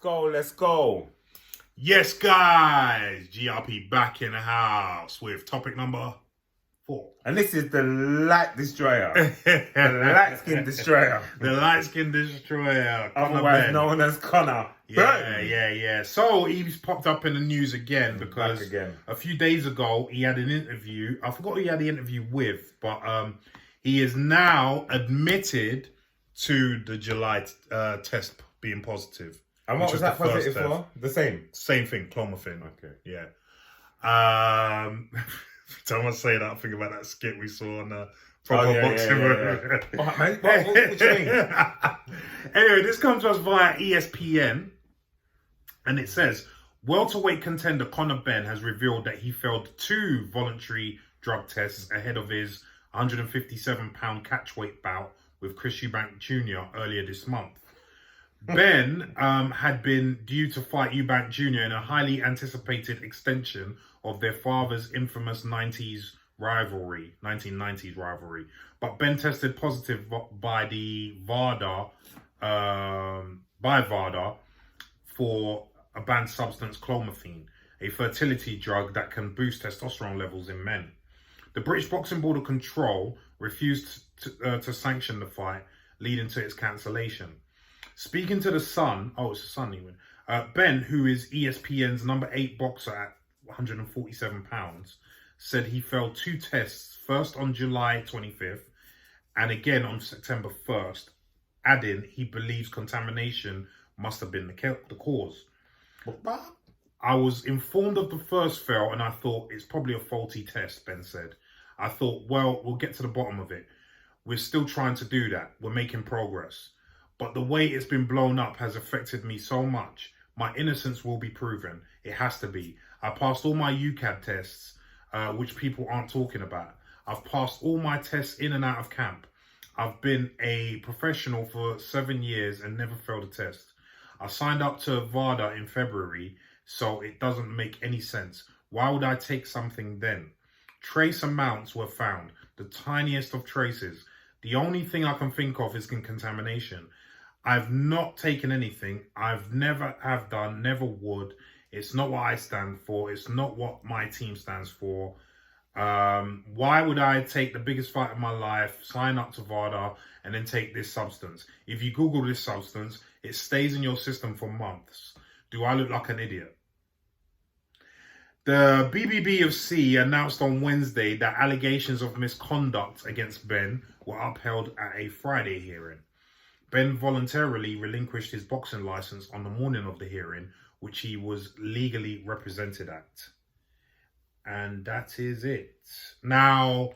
go, let's go. Yes, guys, GRP back in the house with topic number 4. And this is the light destroyer. The light skin destroyer. The light skin destroyer. Otherwise known as Conor Benn. Yeah. So he's popped up in the news again because again. A few days ago he had an interview. I forgot who he had the interview with, but he is now admitted to the July test being positive. And what was that positive for? The same? Same thing, clomiphene. Okay. Yeah. Don't want to say that. I think about that skit we saw on the proper boxing. What do you mean? Anyway, this comes to us via ESPN, and it says, welterweight contender Conor Benn has revealed that he failed 2 voluntary drug tests ahead of his 157-pound catchweight bout with Chris Eubank Jr. earlier this month. Benn had been due to fight Eubank Jr. in a highly anticipated extension of their father's infamous 1990s rivalry. But Benn tested positive by Vada for a banned substance clomiphene, a fertility drug that can boost testosterone levels in men. The British Boxing Board of Control refused to sanction the fight, leading to its cancellation. Speaking to The Sun, it's The Sun even, Benn, who is ESPN's number 8 boxer at 147 pounds, said he failed 2 tests, first on July 25th and again on September 1st, adding he believes contamination must have been the cause. I was informed of the first fail and I thought it's probably a faulty test, Benn said. I thought, well, we'll get to the bottom of it. We're still trying to do that. We're making progress. But the way it's been blown up has affected me so much. My innocence will be proven. It has to be. I passed all my UCAD tests, which people aren't talking about. I've passed all my tests in and out of camp. I've been a professional for 7 years and never failed a test. I signed up to Vada in February, so it doesn't make any sense. Why would I take something then? Trace amounts were found, the tiniest of traces. The only thing I can think of is contamination. I've not taken anything. I've never have done, never would. It's not what I stand for. It's not what my team stands for. Why would I take the biggest fight of my life, sign up to VADA, and then take this substance? If you Google this substance, it stays in your system for months. Do I look like an idiot? The BBBofC announced on Wednesday that allegations of misconduct against Benn were upheld at a Friday hearing. Benn voluntarily relinquished his boxing license on the morning of the hearing, which he was legally represented at. And that is it. Now,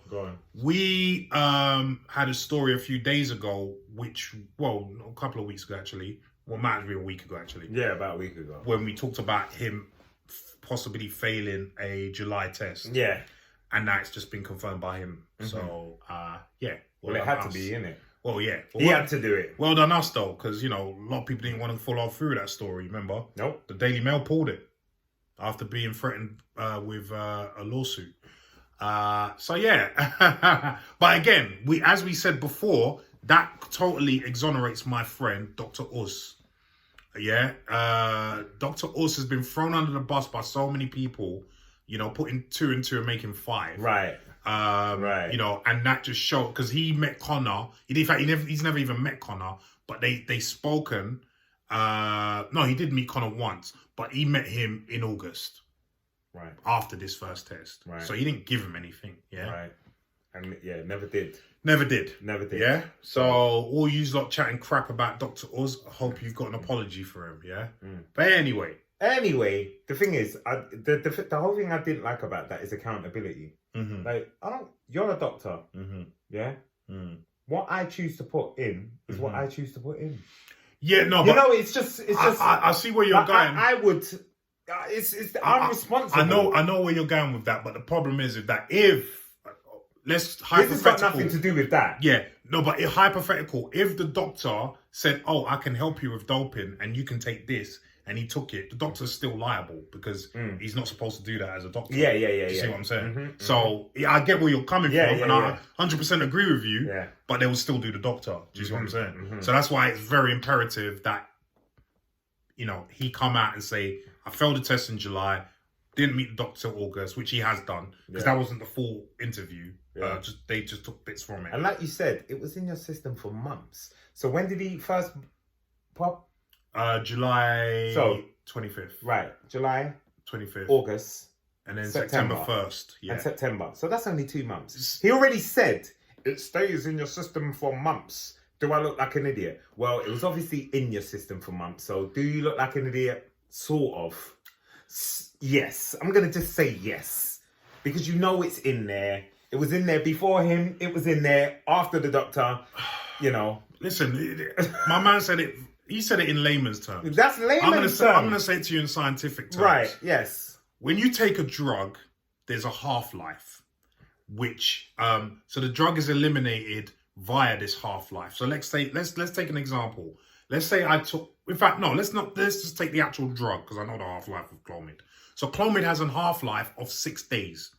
we had a story a few days ago, a couple of weeks ago actually. Well, might have been a week ago actually. Yeah, about a week ago. When we talked about him possibly failing a July test. Yeah. And now it's just been confirmed by him. Mm-hmm. So, yeah. Well, it had to be, innit? Well, yeah. He had to do it. Well done us, though, because, a lot of people didn't want to follow through that story, remember? Nope. The Daily Mail pulled it after being threatened with a lawsuit. So, yeah. But again, as we said before, that totally exonerates my friend, Dr. Uz. Yeah? Dr. Uz has been thrown under the bus by so many people, putting 2 and 2 and making 5. Right. Right. And that just showed, because he met Conor. He's never even met Conor, but they spoken. No, he did meet Conor once, but he met him in August. Right. After this first test. Right. So he didn't give him anything. Yeah. Right. And never did. Never did. Yeah. So all you lot chatting crap about Dr. Uz, I hope you've got an apology for him. Yeah. But anyway, the thing is, the whole thing I didn't like about that is accountability. Mm-hmm. Like, you're a doctor. Mm-hmm. Yeah. Mm. What I choose to put in is what I choose to put in. Yeah, no, but it's just. I see where you're going. I would. I'm responsible. I know where you're going with that, but the problem is that this has got nothing to do with that. Yeah, no, but hypothetical. If the doctor said, "Oh, I can help you with doping, and you can take this," and he took it, the doctor's still liable because he's not supposed to do that as a doctor. Yeah. You see what I'm saying? Mm-hmm, so I get where you're coming from, and I 100% agree with you. Yeah. But they will still do the doctor. Do you see what I'm saying? Mm-hmm. So that's why it's very imperative that he come out and say, I failed the test in July, didn't meet the doctor till August, which he has done, because that wasn't the full interview. Yeah. They just took bits from it. And like you said, it was in your system for months. So when did he first pop? July 25th. Right, July, 25th. August, and then September 1st. Yeah. and September. So that's only 2 months. He already said it stays in your system for months. Do I look like an idiot? Well, it was obviously in your system for months. So do you look like an idiot? Sort of. Yes. I'm going to just say yes. Because you know it's in there. It was in there before him. It was in there after the doctor. Listen, my man said it. He said it in layman's terms. That's layman's terms. I'm going to say it to you in scientific terms. Right, yes. When you take a drug, there's a half-life, which, so the drug is eliminated via this half-life. So let's take an example. Let's say let's just take the actual drug, because I know the half-life of Clomid. So Clomid has a half-life of 6 days,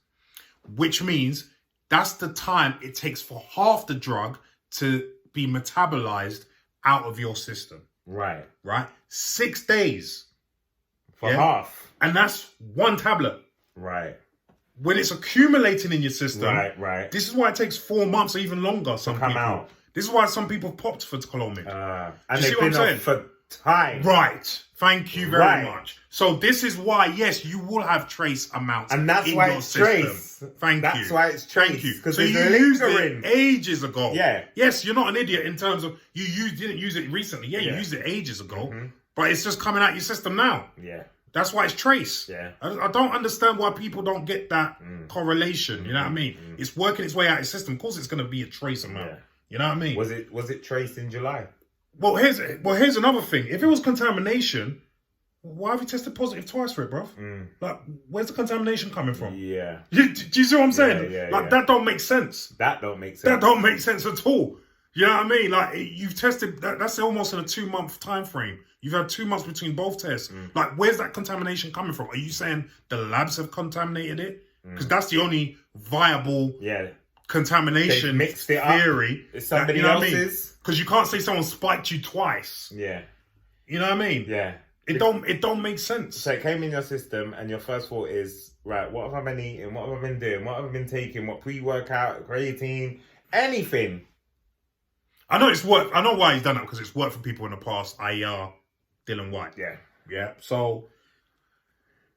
which means that's the time it takes for half the drug to be metabolized out of your system. Right. 6 days. For half. And that's one tablet. Right. When it's accumulating in your system, right. This is why it takes 4 months or even longer. To come out. This is why some people popped for Clomid. And they've been off for time. Right. Thank you very much. So this is why, yes, you will have trace amounts. And that's why it's trace. That's why it's trace. Thank you. Because so you used it ages ago. Yeah. Yes, you're not an idiot in terms of you didn't use it recently. Yeah, you used it ages ago. But it's just coming out your system now. Yeah. That's why it's trace. Yeah. I don't understand why people don't get that correlation. You know what I mean? It's working its way out of your system. Of course, it's going to be a trace amount. Yeah. You know what I mean? Was it traced in July? Well, here's another thing. If it was contamination, why have you tested positive twice for it, bruv? Like, where's the contamination coming from? Yeah. Do you see what I'm saying? That don't make sense. That don't make sense. That don't make sense at all. You know what I mean? Like, you've tested, that's almost in a 2-month time frame. You've had 2 months between both tests. Like, where's that contamination coming from? Are you saying the labs have contaminated it? Because that's the only viable contamination mixed it theory. It's somebody else's. Because you can't say someone spiked you twice. Yeah. You know what I mean? Yeah. It don't make sense. So it came in your system and your first thought is, right, what have I been eating? What have I been doing? What have I been taking? What pre-workout, creatine, anything? I know it's worked. I know why he's done that, because it's worked for people in the past, i.e. Dylan White. Yeah. So,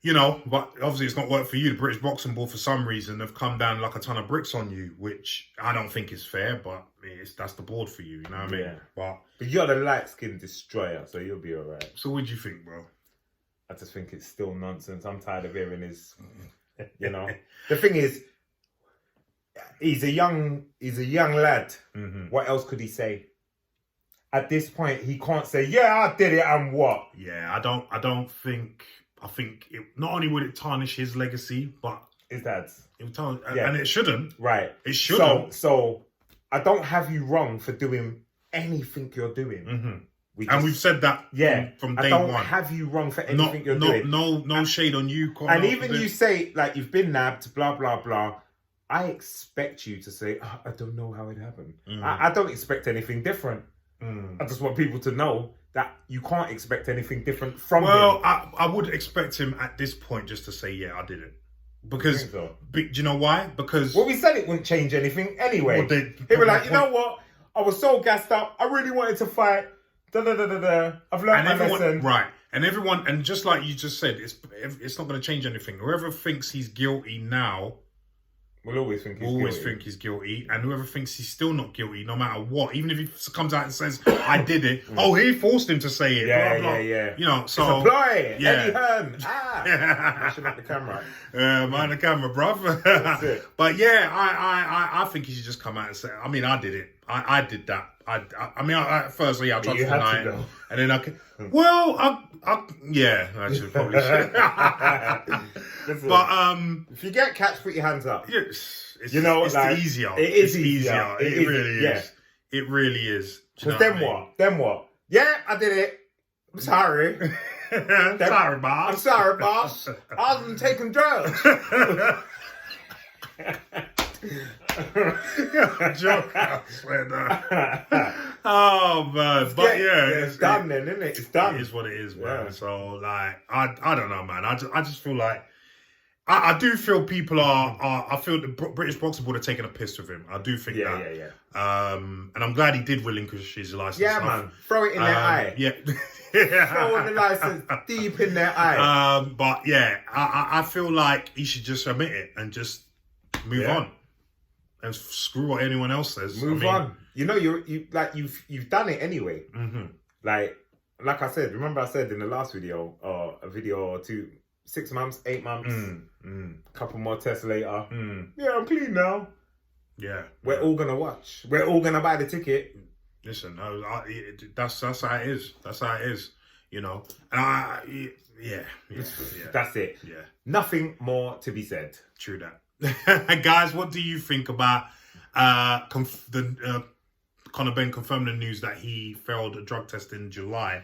but obviously it's not worked for you. The British Boxing Board, for some reason, have come down like a ton of bricks on you, which I don't think is fair, but that's the board for you, you know what I mean? Yeah. But you're the light-skinned destroyer, so you'll be all right. So what do you think, bro? I just think it's still nonsense. I'm tired of hearing his, The thing is, he's a young lad. What else could he say? At this point, he can't say, yeah, I did it, and what? Yeah, I think it, not only would it tarnish his legacy, but his dad's. It would tarnish, and it shouldn't. Right. It shouldn't. So I don't have you wrong for doing anything you're doing. We've said that from day one. I don't have you wrong for anything you're doing. No shade on you, Conor. And even you say, like, you've been nabbed, blah, blah, blah. I expect you to say, I don't know how it happened. I don't expect anything different. I just want people to know that you can't expect anything different from him. Well, I would expect him at this point just to say, yeah, I did it. Because, do you know why? Because... Well, we said it wouldn't change anything anyway. Well, he was like, you know what? I was so gassed up. I really wanted to fight. I've learned my lesson. Right. And just like you just said, it's not going to change anything. Whoever thinks he's guilty now... We'll always think he's guilty. And whoever thinks he's still not guilty, no matter what, even if he comes out and says, I did it. Oh, he forced him to say it. Yeah, blah, blah. yeah. So... It's a ploy. Yeah. Eddie Hearn. Mashing up the camera. Mind the camera, bruv. That's it. But yeah, I think he should just come out and say, I mean, I did it. I did that. I mean, firstly, I tried to deny it. And then I should probably Listen, but if you get catch, put your hands up. Yes, it's easier. It is easier. It really is. Yeah. It really is. Because then what? Yeah, I did it. I'm sorry. Sorry, boss. I'm sorry, boss. I wasn't taking drugs. Joke. I swear to Oh man, but yeah, it's done then, isn't it? It's done. It is what it is, man. Yeah. So like, I don't know, man. I just feel like I do feel people are I feel the British Boxing Board are taking a piss with him. I do think that. Yeah. And I'm glad he did relinquish his license. Yeah, man. Throw it in their eye. Yeah. Throw the license deep in their eye. But yeah, I feel like he should just admit it and just move on. And screw what anyone else says. Move on. You know, you've done it anyway. Mm-hmm. Like I said, remember I said in the last video, or a video or two, 6 months, 8 months, couple more tests later. Yeah, I'm clean now. Yeah. We're all gonna watch. We're all gonna buy the ticket. Listen, that's how it is. That's how it is. You know, and That's it. Yeah. Nothing more to be said. True that. Guys, what do you think about Conor Benn confirmed the news that he failed a drug test in July?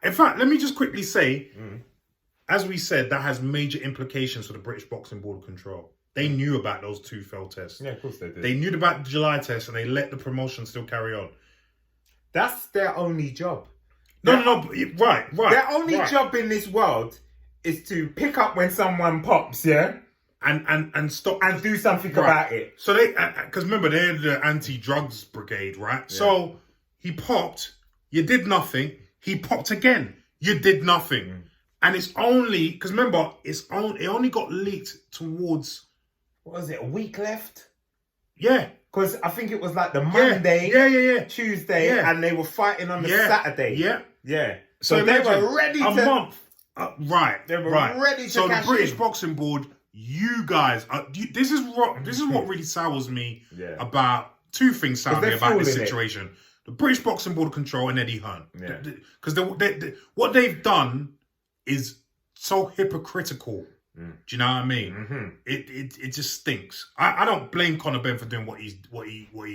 In fact, let me just quickly say, as we said, that has major implications for the British Boxing Board of Control. They knew about those 2 failed tests. Yeah, of course they did. They knew about the July test and they let the promotion still carry on. That's their only job. No, right. Their only job in this world is to pick up when someone pops, yeah? And stop and do something about it. So they, because remember they're the anti-drugs brigade, right? Yeah. So he popped, you did nothing. He popped again, you did nothing, and it's only because remember it only got leaked towards what was it? A week left. Yeah, because I think it was like the Monday, Tuesday, and they were fighting on the Saturday. Yeah. So they were ready to month. Right. They were ready to. So the British Boxing Board. You guys, this is what really sours me about 2 things sour me about this situation. The British Boxing Board of Control and Eddie Hearn. Because what they've done is so hypocritical. Do you know what I mean? Mm-hmm. It just stinks. I don't blame Conor Benn for doing what he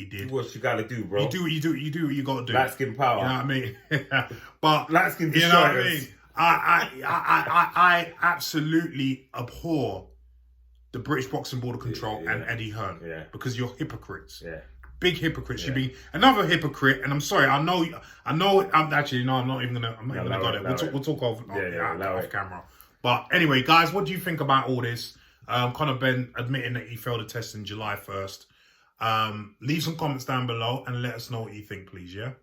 did. What you gotta do, bro. You do what you gotta do. Light skin power. You know what I mean? But light skin you know what I mean? I absolutely abhor the British Boxing Board of Control and Eddie Hearn because you're hypocrites. Yeah. Big hypocrites. You'd be another hypocrite, and I'm sorry. I know. I'm not even gonna go there. We'll talk off camera. But anyway, guys, what do you think about all this? Conor Benn admitting that he failed a test in July 1st. Leave some comments down below and let us know what you think, please. Yeah.